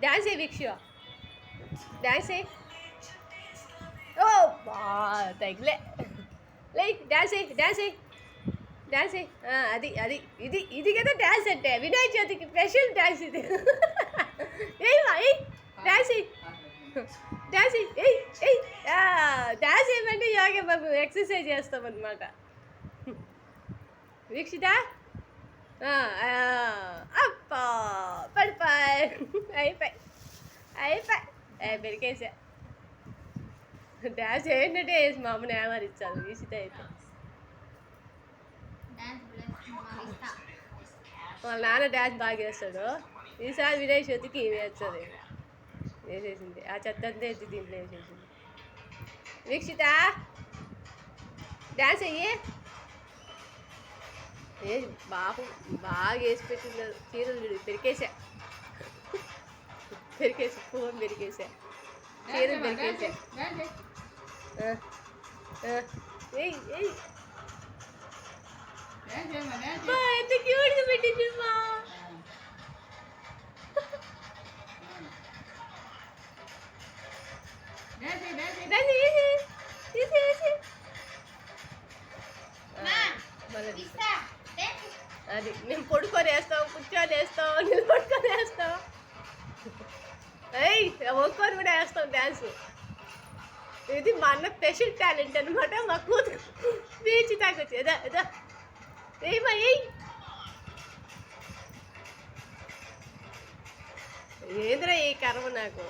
dance ఏ వీక్ష dance ఏ ఓ బా తగిలే లే డాన్స్ ఏ డాన్స్ ఏ డాన్స్ ఏ అది అది ఇది ఇది కదా డాన్స్ అంటే వినాయక చవితికి స్పెషల్ డాన్స్ ఇది ఏయ్ డాన్స్ ఏ డాన్స్ ఏయ్ ఏయ్ డాన్స్ ఏమంటే యోగా బాబు ఎక్సర్సైజ్ చేస్తామన్నమాట వీక్షిత అప్పా పడిపోయి అయిపోయి పెరికేసా డాన్స్ ఏంటంటే వేసి మా అమ్మని ఏమరిచ్చాను వీక్షిత అయితే వాళ్ళ నాన్న డాన్స్ బాగా చేస్తాడు ఈసారి వినాయక చవితికి వేస్తుంది వేసేసింది ఆ చెత్త అంతా ఎత్తి దీంట్లో వేసేసింది వీక్షిత డాన్స్ అయ్యి ఏ బాబు బాగా వేసి పెట్టింది చీరలు చూడు పెరికేసా ఫోన్ పెరికేసా చీరలు పెరికేసా ఎంత క్యూట్గా పెట్టింది మా అది మేము పడుకొని వేస్తాం కూర్చొని వేస్తాం నిలబడుకొని వేస్తాం ఒక్కొని కూడా వేస్తాం డ్యాన్స్ ఇది మా అన్న స్పెషల్ టాలెంట్ అనమాట మా కూతురు బీచ్ తాకొచ్చి ఏదా ఏదా ఏమా ఏంద్రా ఈ కర్మ నాకు